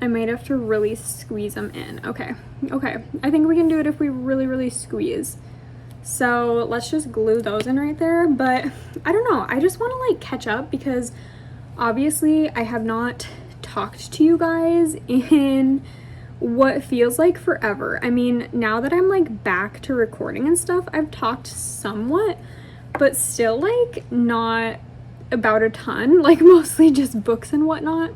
I might have to really squeeze them in. Okay, I think we can do it if we really squeeze. So let's just glue those in right there. But I don't know, I just want to like catch up because obviously I have not talked to you guys in what feels like forever. I mean, now that I'm like back to recording and stuff, I've talked somewhat, but still like not about a ton, like mostly just books and whatnot.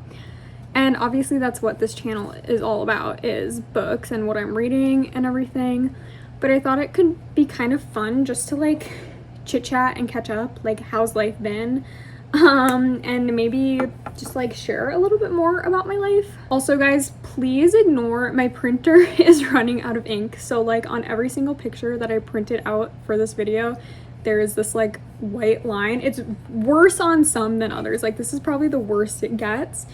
And obviously that's what this channel is all about, is books and what I'm reading and everything. But I thought it could be kind of fun just to like chit chat and catch up, like how's life been? And maybe just like share a little bit more about my life. Also guys, please ignore my printer is running out of ink. So like on every single picture that I printed out for this video, there is this like white line. It's worse on some than others. Like this is probably the worst it gets.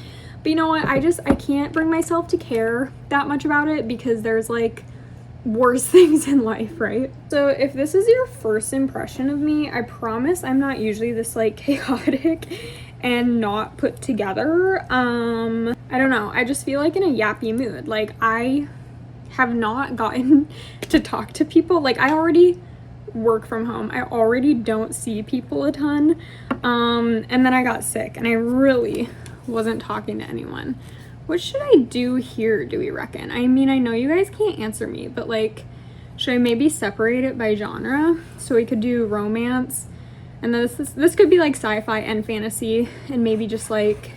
But you know what? I can't bring myself to care that much about it because there's like worse things in life, right? So if this is your first impression of me, I promise I'm not usually this like chaotic and not put together. I don't know, I just feel like in a yappy mood. Like I have not gotten to talk to people. Like I already work from home, I already don't see people a ton, and then I got sick and I really wasn't talking to anyone. What should I do here, do we reckon? I mean, I know you guys can't answer me, but like, should I maybe separate it by genre? So we could do romance, and then this could be like sci-fi and fantasy, and maybe just like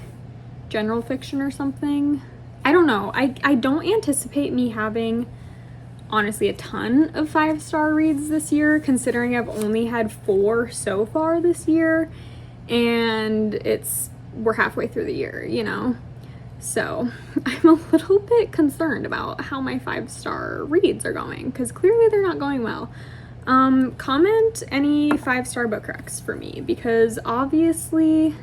general fiction or something. I don't know. I don't anticipate me having, honestly, a ton of 5-star reads this year, considering I've only had 4 so far this year, and we're halfway through the year, you know? So I'm a little bit concerned about how my 5-star reads are going, because clearly they're not going well. Comment any 5-star book recs for me, because obviously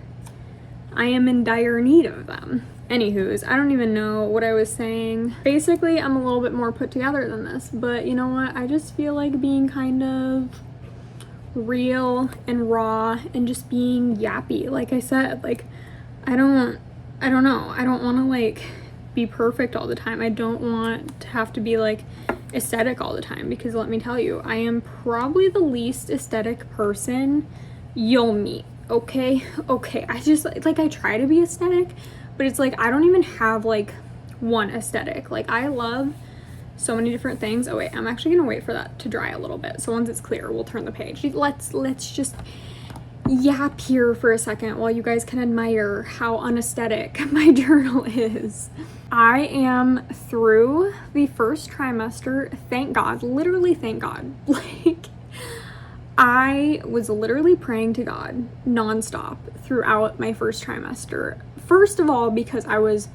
I am in dire need of them. Anywho's, I don't even know what I was saying. Basically, I'm a little bit more put together than this, but you know what? I just feel like being kind of real and raw and just being yappy. Like I said, like I don't know. I don't want to like be perfect all the time. I don't want to have to be like aesthetic all the time, because let me tell you, I am probably the least aesthetic person you'll meet. Okay, I just like I try to be aesthetic, but it's like I don't even have like one aesthetic. Like I love so many different things. Oh wait, I'm actually gonna wait for that to dry a little bit, so once it's clear we'll turn the page. Let's just yap here for a second while you guys can admire how unaesthetic my journal is. I am through the first trimester, thank God, literally thank God. Like I was literally praying to God nonstop throughout my first trimester. First of all, because I was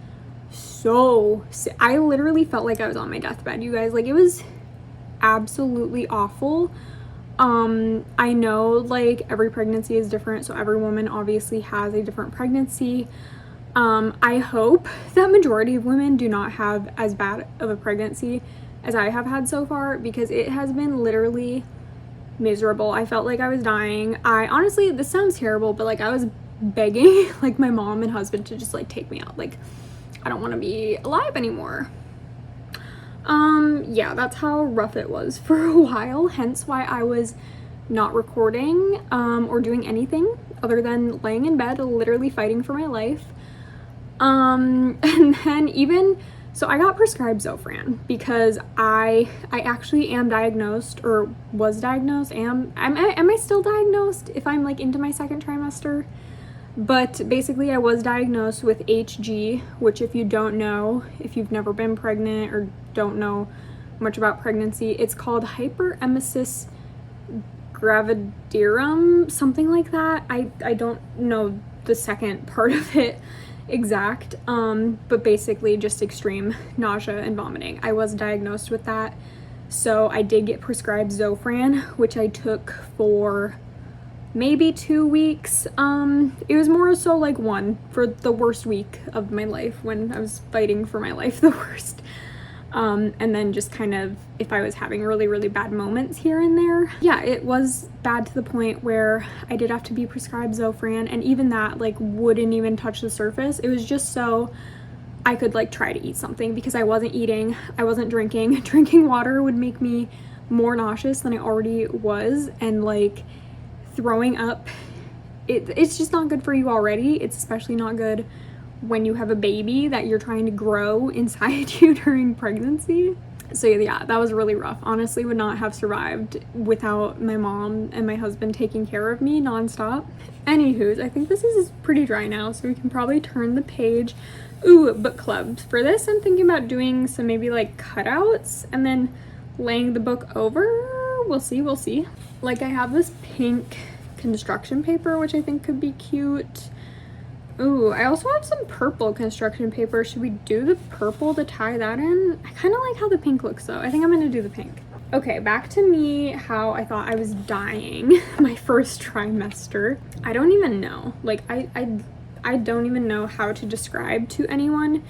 so sick. I literally felt like I was on my deathbed, you guys. Like it was absolutely awful. I know like every pregnancy is different, so every woman obviously has a different pregnancy. I hope that majority of women do not have as bad of a pregnancy as I have had so far, because it has been literally miserable. I felt like I was dying. I honestly, this sounds terrible, but like I was begging like my mom and husband to just like take me out. Like I don't want to be alive anymore. Yeah, that's how rough it was for a while, hence why I was not recording or doing anything other than laying in bed literally fighting for my life. And then even so, I got prescribed Zofran because I actually am diagnosed, or was diagnosed. Am I still diagnosed if I'm like into my second trimester? But basically I was diagnosed with HG, which if you don't know, if you've never been pregnant or don't know much about pregnancy, it's called hyperemesis gravidarum, something like that. I don't know the second part of it exact, but basically just extreme nausea and vomiting. I was diagnosed with that, so I did get prescribed Zofran, which I took for maybe 2 weeks. It was more so like one for the worst week of my life when I was fighting for my life the worst. And then just kind of if I was having really, really bad moments here and there. Yeah, it was bad to the point where I did have to be prescribed Zofran, and even that like wouldn't even touch the surface. It was just so I could like try to eat something, because I wasn't eating, I wasn't drinking. Drinking water would make me more nauseous than I already was, and like throwing up, it's just not good for you already. It's especially not good when you have a baby that you're trying to grow inside you during pregnancy. So yeah, that was really rough. Honestly, would not have survived without my mom and my husband taking care of me nonstop. Anywho's, I think this is pretty dry now, so we can probably turn the page. Ooh, book clubs. For this, I'm thinking about doing some maybe like cutouts and then laying the book over. We'll see. Like, I have this pink construction paper, which I think could be cute. Ooh, I also have some purple construction paper. Should we do the purple to tie that in? I kind of like how the pink looks though. I think I'm gonna do the pink. Okay, back to me, how I thought I was dying my first trimester. I don't even know. Like, I don't even know how to describe to anyone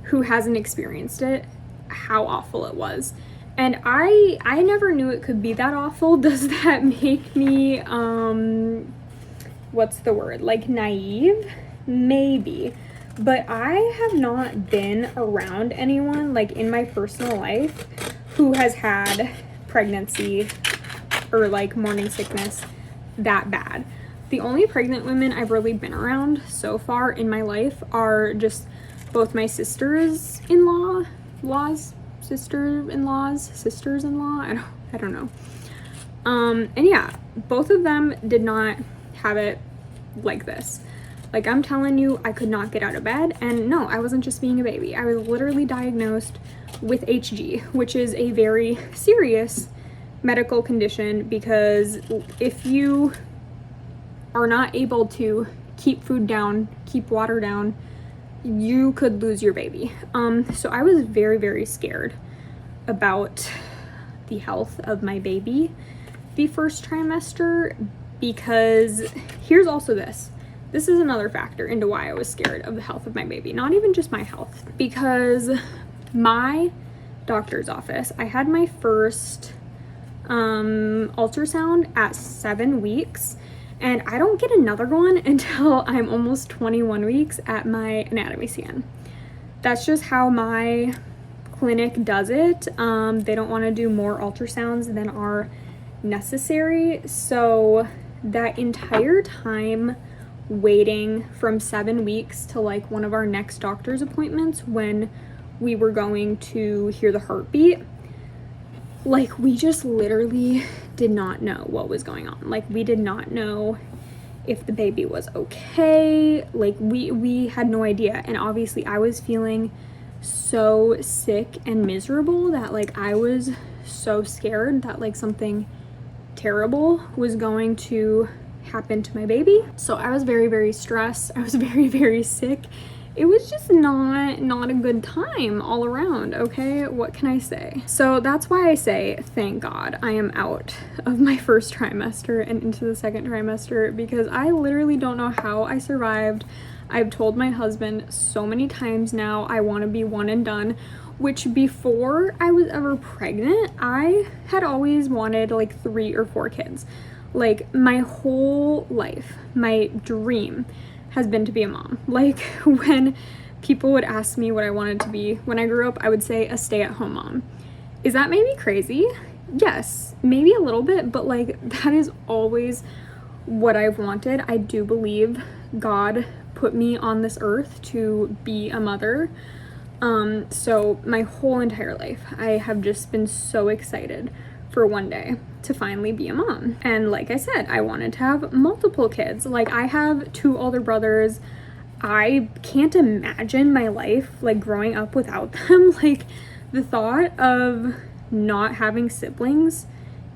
who hasn't experienced it how awful it was. And I never knew it could be that awful. Does that make me, what's the word? Like naive? Maybe. But I have not been around anyone, like in my personal life, who has had pregnancy or like morning sickness that bad. The only pregnant women I've really been around so far in my life are just both my sisters-in-law, I don't know. And yeah, both of them did not have it like this. Like, I'm telling you, I could not get out of bed, and no, I wasn't just being a baby. I was literally diagnosed with HG, which is a very serious medical condition, because if you are not able to keep food down, keep water down, you could lose your baby. So I was very, very scared about the health of my baby the first trimester, because here's also this is another factor into why I was scared of the health of my baby. Not even just my health, because my doctor's office, I had my first ultrasound at 7 weeks, and I don't get another one until I'm almost 21 weeks at my anatomy scan. That's just how my clinic does it. They don't want to do more ultrasounds than are necessary. So that entire time waiting from 7 weeks to like one of our next doctor's appointments, when we were going to hear the heartbeat, like, we just literally did not know what was going on. Like, we did not know if the baby was okay. Like, we had no idea. And obviously I was feeling so sick and miserable that like I was so scared that like something terrible was going to happen to my baby. So I was very, very stressed. I was very, very sick. It was just not a good time all around, okay? What can I say? So that's why I say, thank God I am out of my first trimester and into the second trimester, because I literally don't know how I survived. I've told my husband so many times now I want to be one and done, which before I was ever pregnant, I had always wanted like 3 or 4 kids. Like, my whole life, my dream has been to be a mom. Like, when people would ask me what I wanted to be when I grew up, I would say a stay-at-home mom. Is that maybe crazy? Yes, maybe a little bit, but like, that is always what I've wanted. I do believe God put me on this earth to be a mother. So my whole entire life, I have just been so excited for one day to finally be a mom. And like I said, I wanted to have multiple kids. Like, I have 2 older brothers. I can't imagine my life like growing up without them. Like, the thought of not having siblings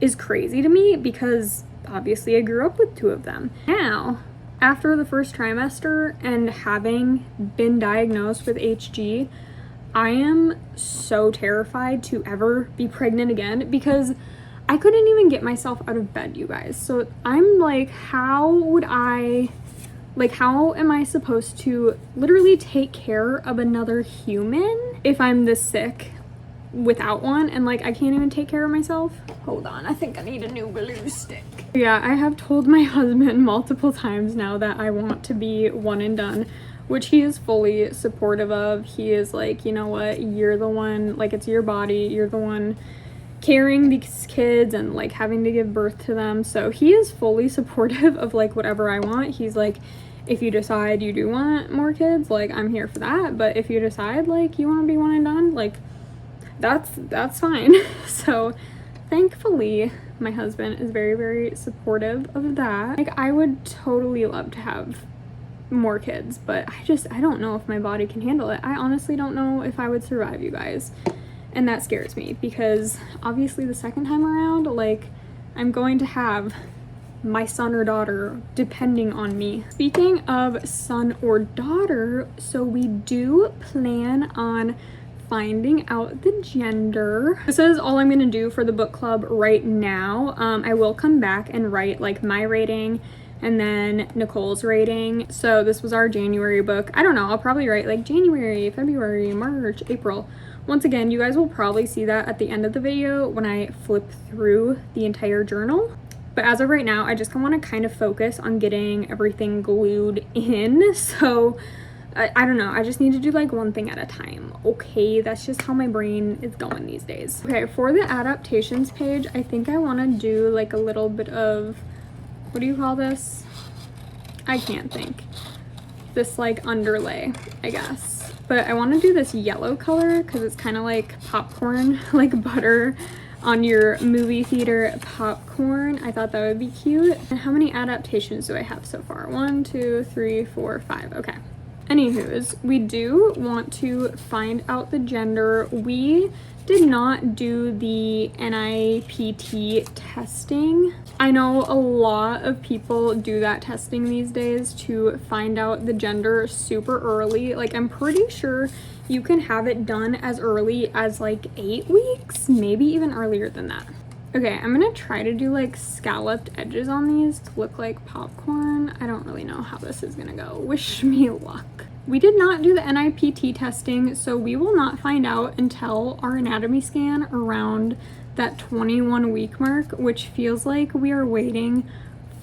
is crazy to me, because obviously I grew up with 2 of them. Now, after the first trimester and having been diagnosed with HG, I am so terrified to ever be pregnant again, because I couldn't even get myself out of bed, you guys. So I'm like, how am I supposed to literally take care of another human if I'm this sick without one? And like, I can't even take care of myself. Hold on, I think I need a new glue stick. Yeah, I have told my husband multiple times now that I want to be one and done which he is fully supportive of. He is like, you know what, you're the one, like, it's your body, you're the one carrying these kids and like having to give birth to them. So he is fully supportive of like whatever I want. He's like, if you decide you do want more kids, like, I'm here for that. But if you decide like you want to be one and done, like, that's fine. So thankfully my husband is very, very supportive of that. Like, I would totally love to have more kids, but I don't know if my body can handle it. I honestly don't know if I would survive, you guys. And that scares me because obviously the second time around, like, I'm going to have my son or daughter depending on me. Speaking of son or daughter, so we do plan on finding out the gender. This is all I'm gonna do for the book club right now. I will come back and write like my rating and then Nicole's rating. So this was our January book. I don't know, I'll probably write like January, February, March, April. Once again, you guys will probably see that at the end of the video when I flip through the entire journal. But as of right now, I just want to kind of focus on getting everything glued in. So I don't know, I just need to do like one thing at a time. Okay, that's just how my brain is going these days. Okay, for the adaptations page, I think I want to do like a little bit of, what do you call this? I can't think. This like underlay, I guess. But I want to do this yellow color because it's kind of like popcorn, like butter on your movie theater popcorn. I thought that would be cute. And how many adaptations do I have so far? 1, 2, 3, 4, 5. Okay. Anywho's, we do want to find out the gender. We did not do the NIPT testing. I know a lot of people do that testing these days to find out the gender super early. Like, I'm pretty sure you can have it done as early as like 8 weeks, maybe even earlier than that. Okay, I'm gonna try to do like scalloped edges on these to look like popcorn. I don't really know how this is gonna go. Wish me luck. We did not do the NIPT testing, so we will not find out until our anatomy scan around that 21 week mark, which feels like we are waiting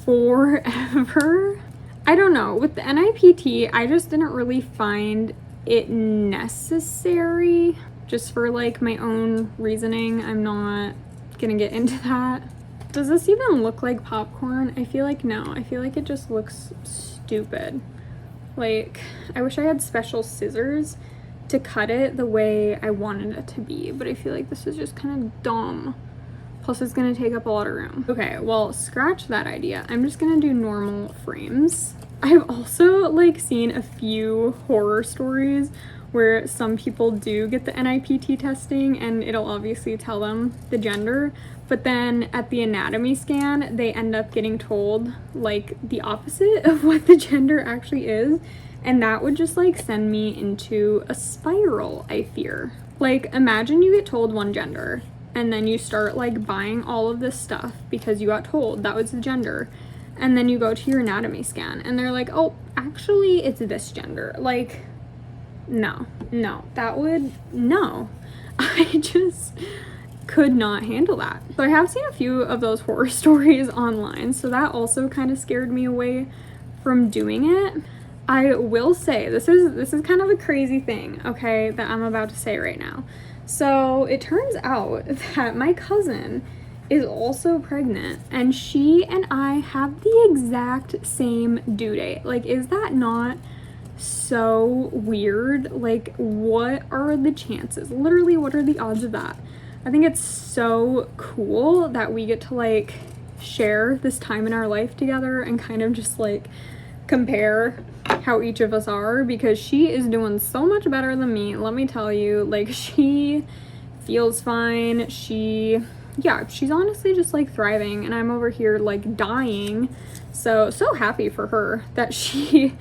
forever. I don't know, with the NIPT, I just didn't really find it necessary, just for like my own reasoning. I'm not gonna get into that. Does this even look like popcorn? I feel like no. I feel like it just looks stupid. Like, I wish I had special scissors to cut it the way I wanted it to be, but I feel like this is just kind of dumb. Plus it's gonna take up a lot of room. Okay, well, scratch that idea. I'm just gonna do normal frames. I've also like seen a few horror stories where some people do get the NIPT testing and it'll obviously tell them the gender, but then at the anatomy scan, they end up getting told like the opposite of what the gender actually is. And that would just like send me into a spiral, I fear. Like, imagine you get told one gender and then you start like buying all of this stuff because you got told that was the gender. And then you go to your anatomy scan and they're like, oh, actually it's this gender. Like, no, that would, no. I just could not handle that. So I have seen a few of those horror stories online, so that also kind of scared me away from doing it. I will say, this is kind of a crazy thing, okay, that I'm about to say right now. So it turns out that my cousin is also pregnant and she and I have the exact same due date. Like, is that not so weird? Like, what are the chances? Literally, what are the odds of that? I think it's so cool that we get to like share this time in our life together and kind of just like compare how each of us are, because she is doing so much better than me, let me tell you. Like, she feels fine, she's honestly just like thriving, and I'm over here like dying. So happy for her that she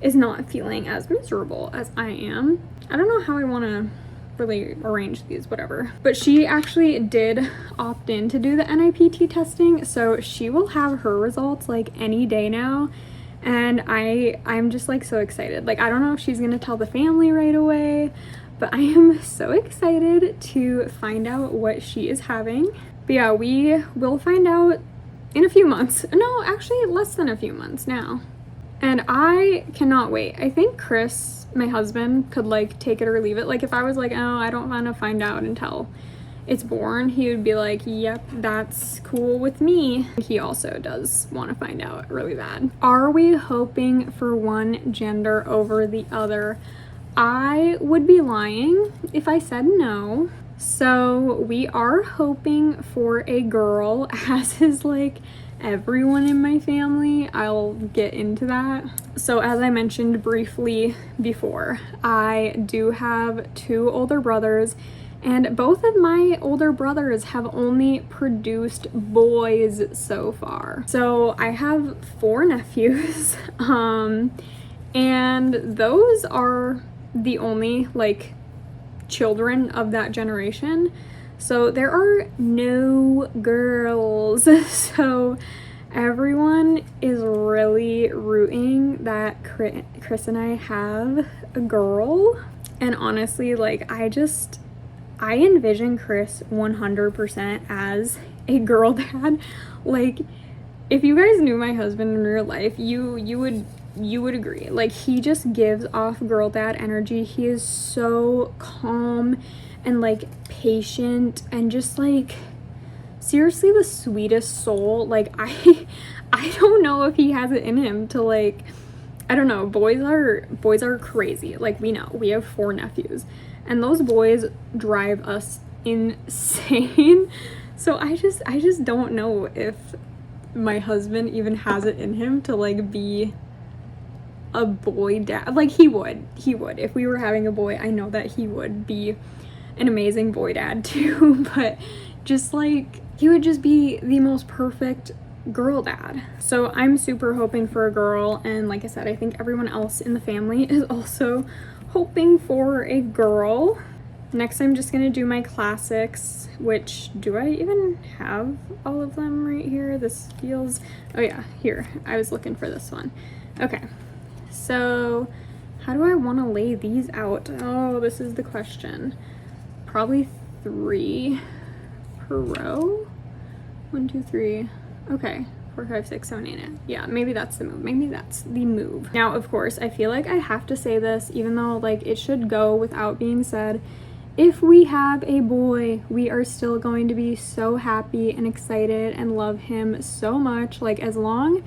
is not feeling as miserable as I am. I don't know how I want to really arrange these, whatever. But she actually did opt in to do the NIPT testing, so she will have her results like any day now. And I'm just like so excited. Like, I don't know if she's gonna tell the family right away, but I am so excited to find out what she is having. But yeah, we will find out in a few months. No, actually less than a few months now. And I cannot wait. I think Chris, my husband, could like take it or leave it. Like if I was like, oh, I don't want to find out until it's born, he would be like, yep, that's cool with me. He also does want to find out really bad. Are we hoping for one gender over the other? I would be lying if I said no. So we are hoping for a girl, as is like everyone in my family. I'll get into that. So as I mentioned briefly before, I do have 2 older brothers, and both of my older brothers have only produced boys so far. So I have 4 nephews, and those are the only like children of that generation. So there are no girls. So everyone is really rooting that Chris and I have a girl. And honestly, like I envision Chris 100% as a girl dad. Like if you guys knew my husband in real life, you would agree. Like he just gives off girl dad energy. He is so calm and like patient and just like seriously the sweetest soul. Like I don't know if he has it in him to like, I don't know, boys are crazy. Like we know, we have 4 nephews and those boys drive us insane. So I just don't know if my husband even has it in him to like be a boy dad. Like he would if we were having a boy. I know that he would be an amazing boy dad too, but just like he would just be the most perfect girl dad. So I'm super hoping for a girl, and like I said, I think everyone else in the family is also hoping for a girl. Next, I'm just gonna do my classics, which, do I even have all of them right here? This feels, oh yeah, here, I was looking for this one. Okay, so how do I want to lay these out? Oh, this is the question. Probably 3 per row. 1, 2, 3. Okay, 4, 5, 6, 7, 8, 9. Yeah, maybe that's the move. Maybe that's the move. Now, of course, I feel like I have to say this, even though like it should go without being said. If we have a boy, we are still going to be so happy and excited and love him so much. Like as long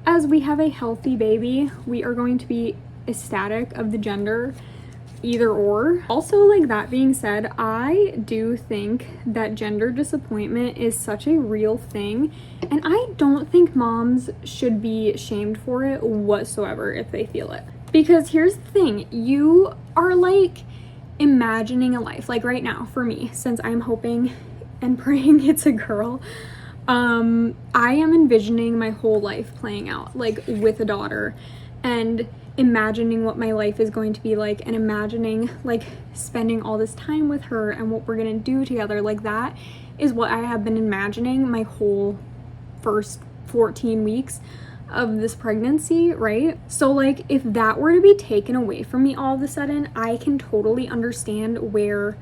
as we have a healthy baby, we are going to be ecstatic of the gender, either or. Also, like that being said, I do think that gender disappointment is such a real thing, and I don't think moms should be shamed for it whatsoever if they feel it. Because here's the thing, you are like imagining a life, like right now for me, since I'm hoping and praying it's a girl, I am envisioning my whole life playing out like with a daughter, and imagining what my life is going to be like, and imagining like spending all this time with her and what we're gonna do together. Like that is what I have been imagining my whole first 14 weeks of this pregnancy, right? So like if that were to be taken away from me all of a sudden, I can totally understand where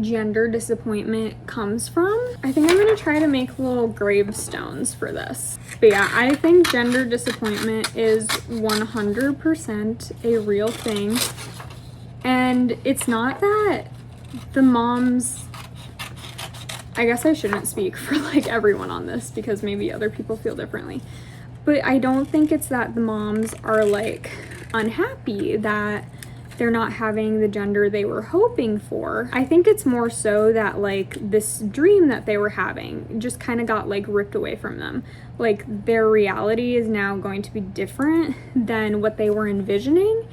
gender disappointment comes from. I think I'm gonna try to make little gravestones for this. But yeah, I think gender disappointment is 100% a real thing. And it's not that the moms, I guess I shouldn't speak for like everyone on this because maybe other people feel differently. But I don't think it's that the moms are like unhappy that they're not having the gender they were hoping for. I think it's more so that like this dream that they were having just kind of got like ripped away from them. Like their reality is now going to be different than what they were envisioning.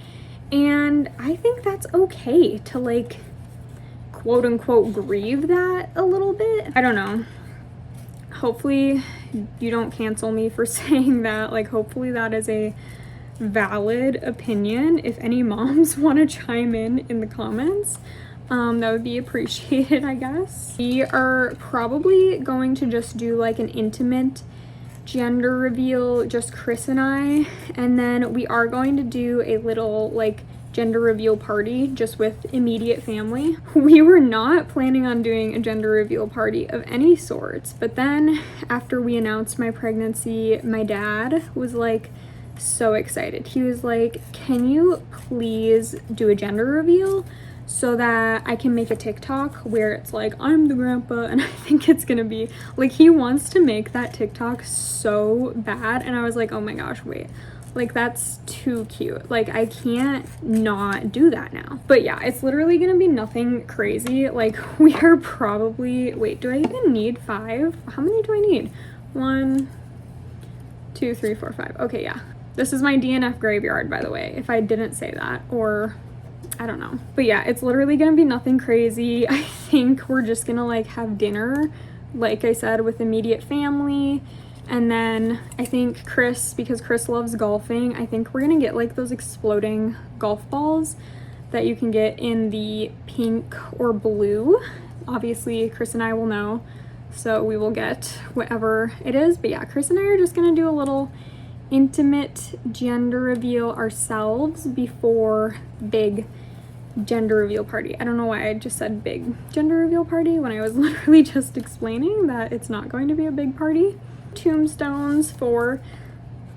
And I think that's okay to like quote unquote grieve that a little bit. I don't know. Hopefully you don't cancel me for saying that. Like hopefully that is a valid opinion. If any moms want to chime in the comments, that would be appreciated, I guess. We are probably going to just do like an intimate gender reveal, just Chris and I, and then we are going to do a little like gender reveal party just with immediate family. We were not planning on doing a gender reveal party of any sorts, but then after we announced my pregnancy, my dad was like, so excited. He was like, can you please do a gender reveal so that I can make a TikTok where it's like, I'm the grandpa, and I think it's gonna be like, he wants to make that TikTok so bad. And I was like, oh my gosh, wait, like that's too cute. Like I can't not do that now. But yeah, it's literally gonna be nothing crazy. Like we are probably, wait, do I even need 5? How many do I need? 1, 2, 3, 4, 5. Okay, yeah. This is my DNF graveyard, by the way, if I didn't say that, or I don't know. But yeah, it's literally gonna be nothing crazy. I think we're just gonna like have dinner, like I said, with immediate family. And then I think Chris, because Chris loves golfing, I think we're gonna get like those exploding golf balls that you can get in the pink or blue. Obviously, Chris and I will know, so we will get whatever it is. But yeah, Chris and I are just gonna do a little intimate gender reveal ourselves before big gender reveal party. I don't know why I just said big gender reveal party when I was literally just explaining that it's not going to be a big party. Tombstones for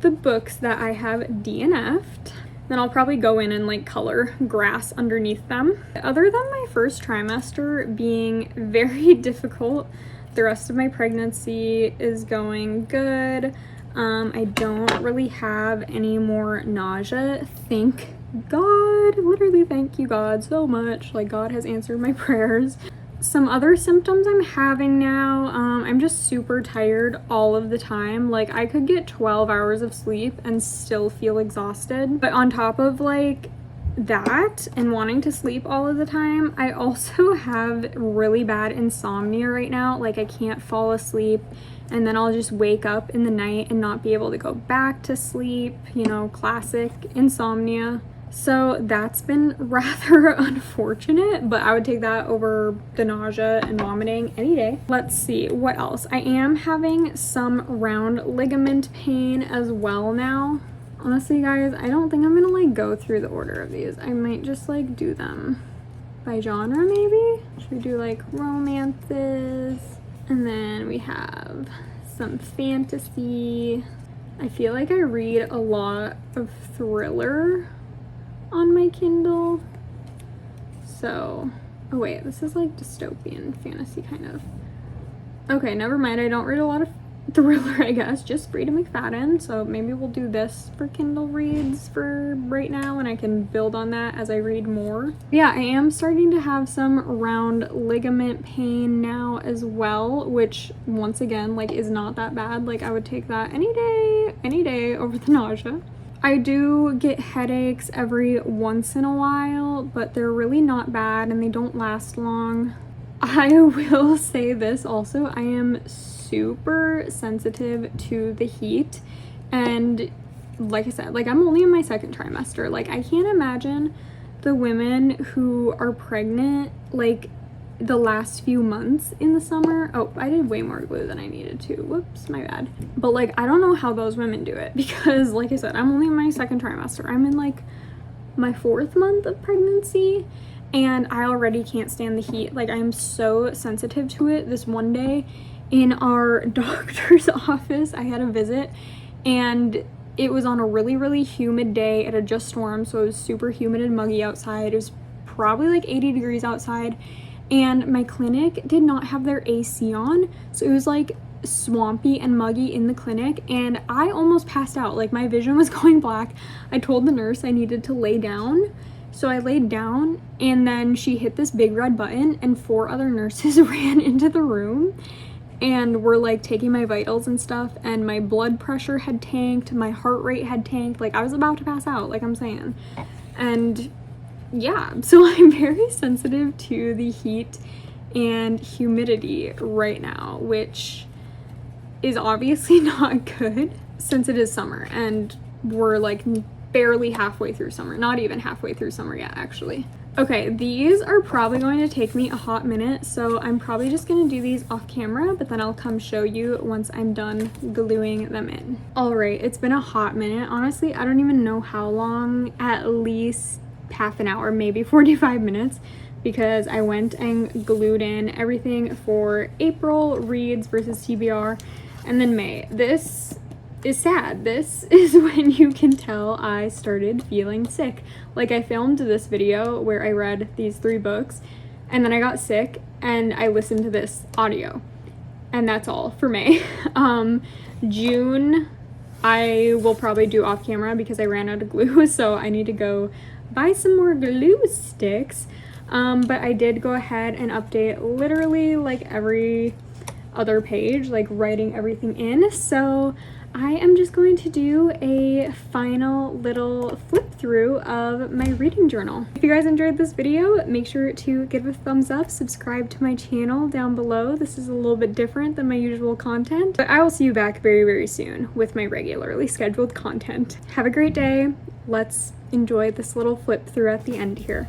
the books that I have DNF'd. Then I'll probably go in and like color grass underneath them. Other than my first trimester being very difficult, the rest of my pregnancy is going good. I don't really have any more nausea. Thank God. Literally, thank you, God, so much. Like, God has answered my prayers. Some other symptoms I'm having now, I'm just super tired all of the time. Like, I could get 12 hours of sleep and still feel exhausted. But on top of, like, that and wanting to sleep all of the time, I also have really bad insomnia right now. Like, I can't fall asleep, and then I'll just wake up in the night and not be able to go back to sleep, you know, classic insomnia. So that's been rather unfortunate, but I would take that over the nausea and vomiting any day. Let's see, what else? I am having some round ligament pain as well now. Honestly, guys, I don't think I'm gonna like go through the order of these. I might just like do them by genre maybe. Should we do like romances? And then we have some fantasy. I feel like I read a lot of thriller on my Kindle. So, oh wait, this is like dystopian fantasy kind of. Okay, never mind. I don't read a lot of thriller, I guess. Just Frida McFadden. So maybe we'll do this for Kindle reads for right now, and I can build on that as I read more. Yeah, I am starting to have some round ligament pain now as well, which once again, like, is not that bad. Like, I would take that any day over the nausea. I do get headaches every once in a while, but they're really not bad and they don't last long. I will say this also, I am super sensitive to the heat, and like I said, like, I'm only in my second trimester. Like, I can't imagine the women who are pregnant like the last few months in the summer. Oh, I did way more glue than I needed to. Whoops, my bad. But like, I don't know how those women do it, because like I said, I'm only in my second trimester. I'm in like my 4th month of pregnancy, and I already can't stand the heat. Like, I'm so sensitive to it. This one day in our doctor's office, I had a visit, and it was on a really humid day. It had just stormed, so it was super humid and muggy outside. It was probably like 80 degrees outside, and my clinic did not have their AC on, so it was like swampy and muggy in the clinic, and I almost passed out. Like, my vision was going black. I told the nurse I needed to lay down, so I laid down, and then she hit this big red button, and 4 other nurses ran into the room and were like taking my vitals and stuff, and my blood pressure had tanked, my heart rate had tanked. Like, I was about to pass out, like I'm saying. And yeah, so I'm very sensitive to the heat and humidity right now, which is obviously not good since it is summer, and we're like barely halfway through summer. Not even halfway through summer yet, actually. Okay, these are probably going to take me a hot minute, so I'm probably just gonna do these off camera, but then I'll come show you once I'm done gluing them in. All right, it's been a hot minute. Honestly, I don't even know how long. At least half an hour, maybe 45 minutes, because I went and glued in everything for April reads versus TBR, and then May. This is sad. This is when you can tell I started feeling sick. Like, I filmed this video where I read these 3 books and then I got sick and I listened to this audio, and that's all for May. June I will probably do off camera because I ran out of glue, so I need to go buy some more glue sticks. But I did go ahead and update literally like every other page, like writing everything in. So I am just going to do a final little flip through of my reading journal. If you guys enjoyed this video, make sure to give a thumbs up, subscribe to my channel down below. This is a little bit different than my usual content, but I will see you back very, very soon with my regularly scheduled content. Have a great day. Let's enjoy this little flip through at the end here.